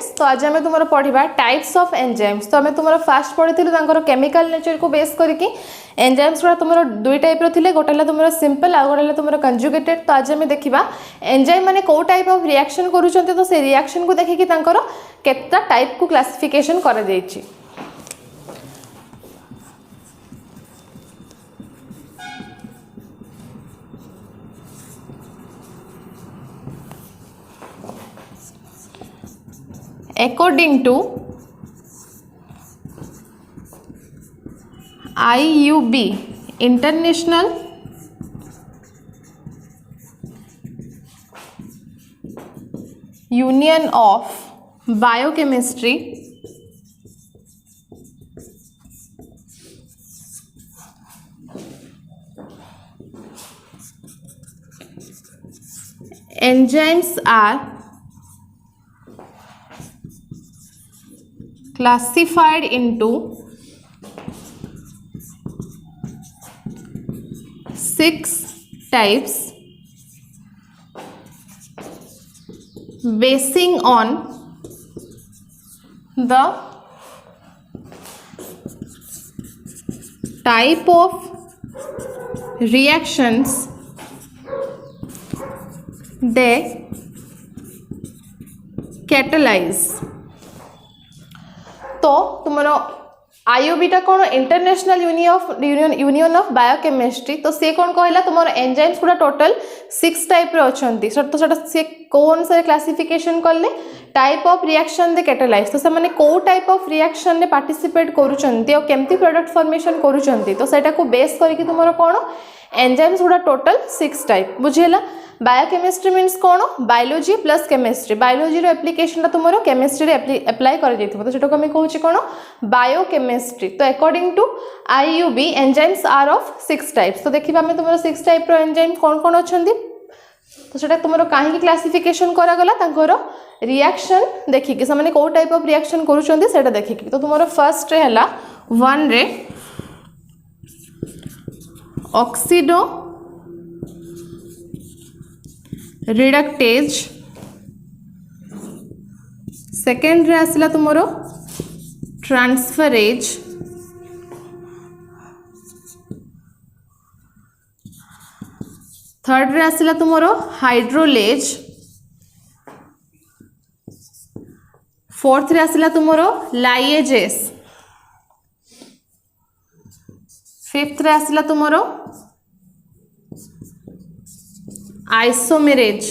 Students, तो आज आम तुम पढ़ा टाइप्स ऑफ एंजाइम्स। तो आम तुम फास्ट पढ़ी केमिकल नेचर को बेस करके एंजाइम्स गुड़ा तुम दुई टाइप रे, गोटे तुम सिंपल आ गोटे तुम कंजुगेटेड। तो आज आम देखा एंजाइम माने कौ टाइप ऑफ रिएक्शन करूछन्ते, तो से रिएक्शन को देखिकी तांकर केतना टाइप को क्लासिफिकेशन करा जायछि। According to IUB, International Union of Biochemistry, enzymes are classified into 6 types basing on the type of reactions they catalyze। तो तुमरो आईयूबी टा कौन, इंटरनेशनल यूनियन ऑफ बायोकेमिस्ट्री। तो सी कौन कहला तुमरो एंजाइम्स गुड़ा टोटल 6 टाइप रे अछंती। तो सेटा सी कौन से क्लासिफिकेशन करले type of reaction they catalyse. तो से माने को टाइप ऑफ रिएक्शन ने पार्टिसिपेट करूचंती और केमती प्रोडक्ट फॉर्मेशन करूचंती, तो सेटा को बेस करके तुमरो कौन एंजाइम्स गुड़ा टोटल 6 टाइप बुझेला। बायोकेमिस्ट्री मीन्स कौन, बायोलॉजी प्लस केमिस्ट्री। बायोलॉजी रो एप्लीकेशन तुम केमिस्ट्री रे अप्लाई कर जाइथिबो, तो सेटा को हम कहूची कौन बायोकेमिस्ट्री। तो according to IUB enzymes are of 6 types. तो देखिबा हम तुम 6 टाइप रो एंजाइम कौन कौन अछंती, तो सेटा तुम कहीं क्लासिफिकेशन करा गला तांकर रिएक्शन देखिकी से को टाइप ऑफ रिएक्शन करूचंती सेटा देखिकी। तो तुम फर्स्ट रे हला 1 रे ऑक्सीडो रिडक्टेज, सेकेंड रे आसला तुमरो ट्रांसफरेज, थर्ड रे आसला तुमरो हाइड्रोलेज, फोर्थ रे आसला तुमरो लाइएजेस, फिफ्थ रे आसला तुमरो आइसोमेरेज,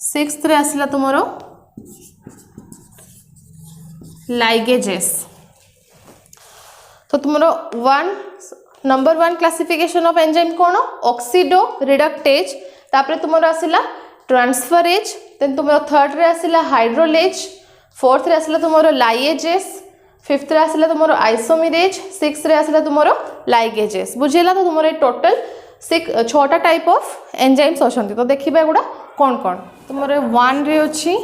सिक्स्थ रे आसला तुमरो लाइगेजेस। तो तुमरो नंबर 1 क्लासिफिकेशन ऑफ एंजाइम कौन, ऑक्सीडो रिडक्टेज, तापरे तुमरो आसला ट्रांसफरेज, देन तुमरो थर्ड रे आसला हाइड्रोलेज, फोर्थ रे आसला तुमरो लाइएजेस, फिफ्थ रे आसला तुमरो आइसोमेरेज, सिक्स्थ रे आसला तुमरो लाइगेजेस बुझेला। तो तुमरो टोटल 6टा टाइप ऑफ एंजाइम्स अछंती। तो देखिबा एगुडा कौन कौन, तुमरे 1 रे अछि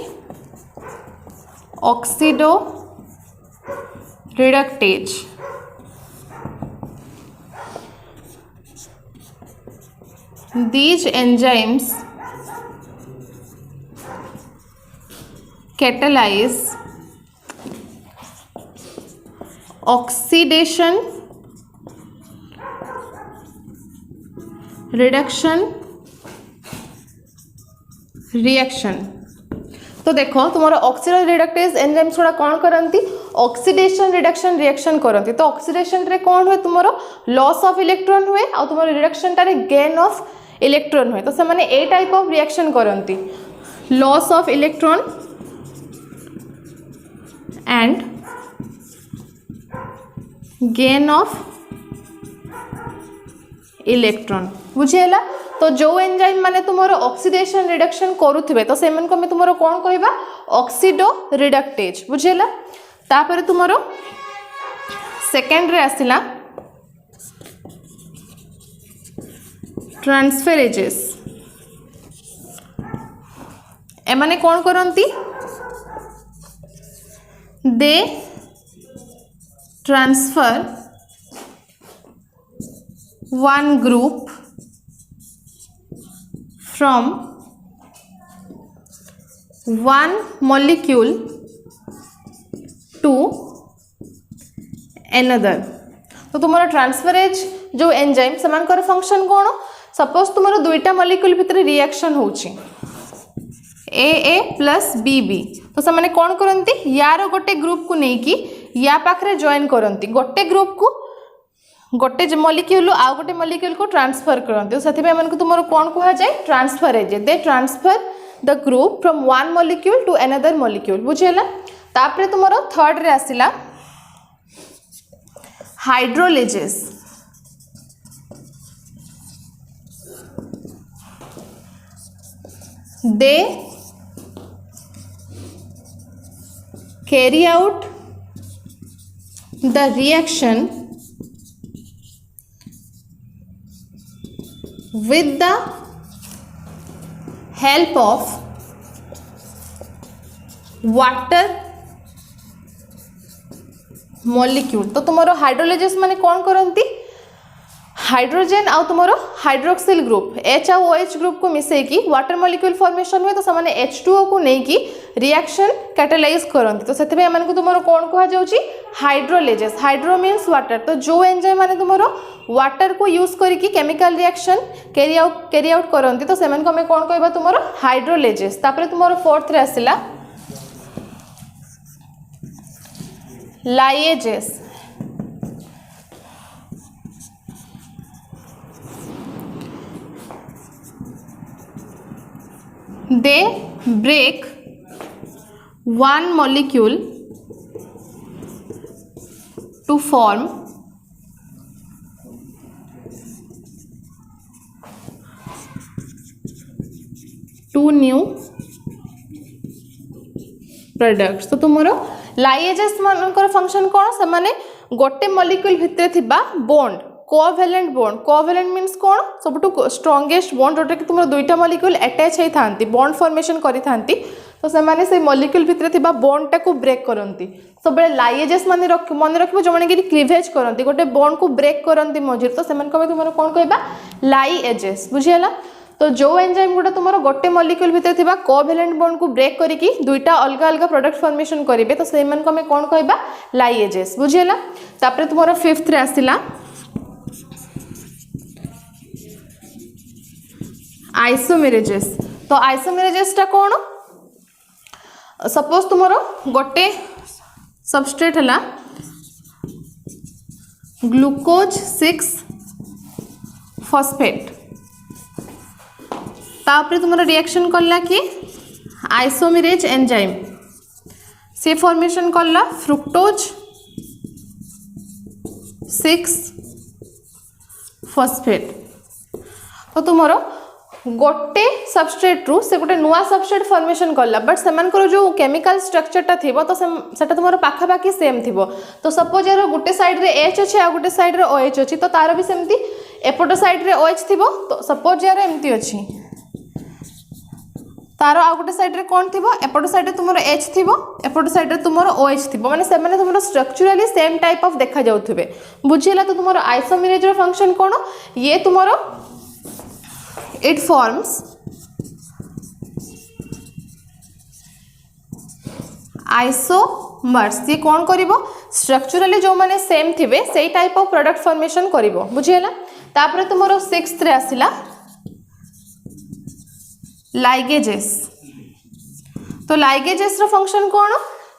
oxido reductase, these enzymes catalyze oxidation, reduction, reaction. तो देखो तुम ऑक्सीडो रिडक्टेज एंजाइम्स गुड़ा कौन करती, ऑक्सीडेशन रिडक्शन रिएक्शन करती। तो ऑक्सीडेशन रे कौन हुए तुम लॉस ऑफ इलेक्ट्रॉन हुए और तुम reduction Tare gain of electron हुए। तो से माने ए टाइप ऑफ रिएक्शन करती, loss of electron and gain of electron बुझेला। तो जो एंजाइम माने तुमरो ऑक्सीडेशन रिडक्शन करूथिबे, तो सेमन को मैं तुमरो कौन कहबा ऑक्सीडो रिडक्टेज बुझेला। तापर तुमरो सेकेंड रे आसिला ट्रांसफेरेजेस, एमाने कौन करंती, they transfer one group from one molecule to another। तो तुम्हारा ट्रांसफरेज जो एंजाइम सेमानकर फंक्शन कौन, सपोज तुम्हारा दुईटा मॉलिक्यूल भितर रिएक्शन होची ए प्लस बी, तो से कौन करती यार गोटे ग्रुप को लेकिन या पाखरे जॉइन करती, गोटे ग्रुप को गोटे मॉलिक्यूल आउ गोटे मॉलिक्यूल को ट्रांसफर करती, तो से तुम कौन कह जाए transferase, they transfer the group from one molecule to another molecule. बुझीगला। तापर तुम थर्ड रे आसिला हाइड्रोलिजेस। दे carry out the reaction with the help of water molecule। तो तुम्हारो हाइड्रोलिजेस माने कौन करती, हाइड्रोजेन आउ तुमरो हाइड्रोक्सिल ग्रुप H आउ OH ग्रुप को मिसेकी वाटर मॉलिक्यूल फॉर्मेशन हुए, तो से H2O को लेकी रिएक्शन कैटालाइज करती, तो से तुम कौन कह जाउची हाइड्रोलिजेस। हाइड्रो मीन्स वाटर, तो जो एंजाइम माने तुमरो वाटर को यूज करके केमिकल रिएक्शन कैरी आउट करती, तो से कौन कहबा तुमरो हाइड्रोलिजेस। तापर तुमरो फोर्थ रे आसिला लाइएजेस। They break one molecule to form two new products। तो तुम्हारो लाइएजेस मानकर फंक्शन कौन, से माने गोटे मॉलिक्यूल भितर थिबा bond covalent bond, covalent means कौन सबुठु स्ट्रॉन्गेस्ट बॉन्ड जोटा कि तुम दुईटा मॉलिक्यूल अटैच होई थांती बॉन्ड फॉर्मेशन करी थांती, तो से माने से मॉलिक्यूल भितर थिबा बॉन्ड टाको ब्रेक करंती। सब बेले लाइएजेस माने मन रखिबो जो माने कि क्लीवेज करंती, गोटे बॉन्ड को ब्रेक करंती मझिर, तो से माने तुम कौन कहबा लाइएजेस। बुझियला। तो जो एंजाइम गुडा तुम गोटे मॉलिक्यूल भितर थिबा कोवेलेंट बॉन्ड को ब्रेक करिकी दुईटा अलग अलग प्रोडक्ट फॉर्मेशन करिवे, तो से माने हमें कौन कहबा लाइएजेस। बुझियला। तापर तुमरो फिफ्थ रे आसिला आइसोमेरेजेस। तो आइसोमेरेजेस टा कौन, सपोज तुमरो गोटे सबस्ट्रेट है ग्लूकोज 6 फॉस्फेट, तापर तुमरो रिएक्शन करला कि आइसोमेरेज एंजाइम से फॉर्मेशन करला फ्रुक्टोज 6 फॉस्फेट। तो तुमरो गोटे सबस्ट्रेट रु से गोटे नुआ सबस्ट्रेट फॉर्मेशन करला, बट सेमानकर जो केमिकल स्ट्रक्चरटा थिबो तो सेटा तुमरो पाखापाखी सेम थिबो। तो सपोज यार गोटे साइड रे H अछि आ गोटे साइड रे OH अछि, तो तार भी सेमती एपट साइड रे OH थिबो, तो सपोज यार एमती अछि तार आ गोटे साइड रे कोन थिबो, एपट साइड रे तुमरो H थिबो, एपट साइड रे तुमरो OH थिबो, माने से माने तुमरो स्ट्रक्चरली सेम टाइप ऑफ देखा जाउथबे। बुझियला। तो तुमरो आइसोमेरेज रो फंक्शन कोन, ये तुमरो it forms आइसोमर्स। ये कौन करिवो स्ट्रक्चरली जो माने सेम थिबे सेही टाइप ऑफ प्रोडक्ट फॉर्मेशन करिवो। बुझियला। तापर तुमरो सिक्स्थ रे आसिला लाइगेजेस। तो लाइगेजेस रो फंक्शन कौन,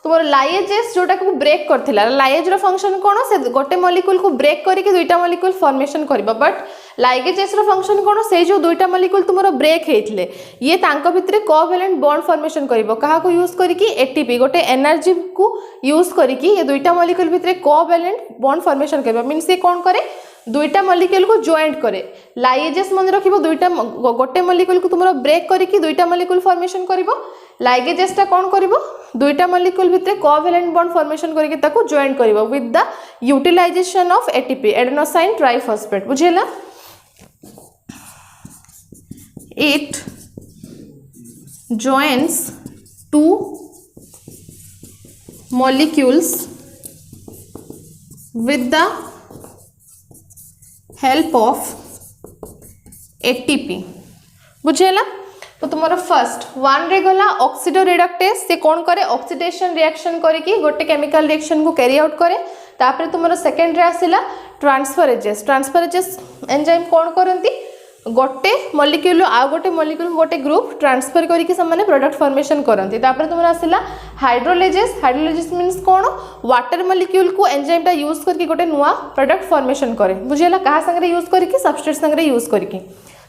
तुमरो लाइएजेस जोटा को ब्रेक करथिला, लाइएज रो फंक्शन कौन से गोटे मॉलिक्यूल को ब्रेक करके दुईटा मॉलिक्यूल फॉर्मेशन करिवो, बट लाइगेजेस रो फंक्शन कौन से जो दुईटा मॉलिक्यूल तुमरो ब्रेक हेथिले ये तांको भितरे कोवेलेंट बॉन्ड फॉर्मेशन करिवो, कहा को यूज करिकी एटीपी गोटे एनर्जी को यूज करिकी ये दुईटा मॉलिक्यूल भितरे कोवेलेंट बॉन्ड फॉर्मेशन करिवो। मींस ये कौन करे दुईटा मॉलिक्यूल को जॉइंट करे। लाइएजेस मन रखिबो दुईटा गोटे मॉलिक्यूल को तुमरो ब्रेक करिकी दुईटा मॉलिक्यूल फॉर्मेशन करिवो। लाइगेजेस टा कौन करिवो दुईटा मॉलिक्यूल भितरे कोवेलेंट बॉन्ड फॉर्मेशन करके ताको जॉइंट करिवो with the utilization of ATP adenosine triphosphate. बुझियला। It joins two molecules with the help of ATP। बुझेला। तो तुमर फर्स्ट वन रे गला ऑक्सीडो रिडक्टेज से कौन करे ऑक्सीडेशन रिएक्शन करके गोटे केमिकल रिएक्शन को कैरी आउट करे तापर तुमर सेकेंड रे आसिला ट्रांसफरेजेस एंजाइम कौन करती गोटे मॉलिक्यूल आ गोटे मॉलिक्यूल गोटे ग्रुप ट्रांसफर करके से प्रोडक्ट फॉर्मेशन करती तापर तुमर आसिला हाइड्रोलिसिस मीन्स कौन वाटर मॉलिक्यूल को एंजाइम यूज करके गोटे नुआ प्रोडक्ट फॉर्मेशन करे बुझेला कहा संगे यूज करके सबस्ट्रेट संगे यूज करके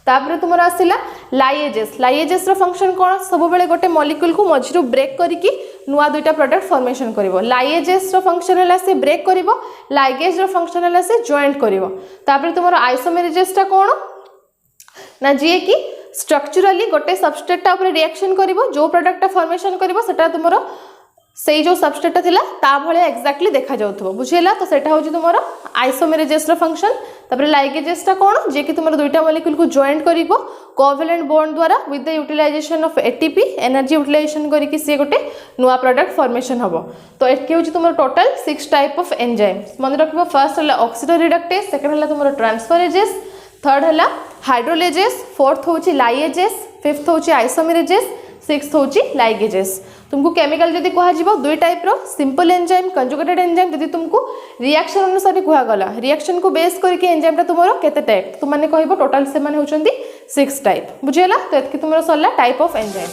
तापर तुमर आसिला लाइएजेस रो फंक्शन कौन सब बेले गोटे मॉलिक्यूल को मझिरु ब्रेक करके नुआ दुईटा प्रोडक्ट फॉर्मेशन करिवो लाइएजेस रो फंक्शन हला से ब्रेक करिवो लाइगेज रो फंक्शन हला से जॉइंट करिवो तापर तुमर आइसोमेरेजेस टा कौन ना जी कि स्ट्रक्चरली गोटे सबस्ट्रेट ऊपर रिएक्शन करिवो जो प्रोडक्ट फॉर्मेशन करिवो सेटा तुमरो से जो सबस्ट्रेट थिला ता भले एक्जाक्टली देखा जाउथबो बुझेला तो सेटा होची तुमरो आइसोमेरेजेस रो फंक्शन तापर लाइगेजेस टा कोन जे कि तुमरो दुईटा मॉलिक्यूल को जॉइंट करिवो कोवैलेंट बॉन्ड द्वारा with the utilization of ATP energy utilization करिकि से गोटे नुआ प्रोडक्ट फॉर्मेशन हबो तो एटके होची तुमरो टोटल 6 टाइप ऑफ एंजाइम मन रखबो फर्स्ट हला ऑक्सीडो रिडक्टेज सेकंड हला तुमरो ट्रांसफरेजेस थर्ड हला हाइड्रोलेजेस फोर्थ होची लाइएजेस फिफ्थ होची आइसोमेरेजेस सिक्स्थ होची लाइगेजेस तुमको केमिकल जदि कह जीवो दुई टाइप रो सिंपल एंजाइम कंजुगेटेड एंजाइम जदि तुमको रिएक्शन अनुसार कह गला रिएक्शन को बेस करके एंजाइम टा तुमरो केते टाइप तुम माने कहबो टोटल से माने होचंदी 6 टाइप बुझेला तो एतकी तुमरो सरला टाइप ऑफ एंजाइम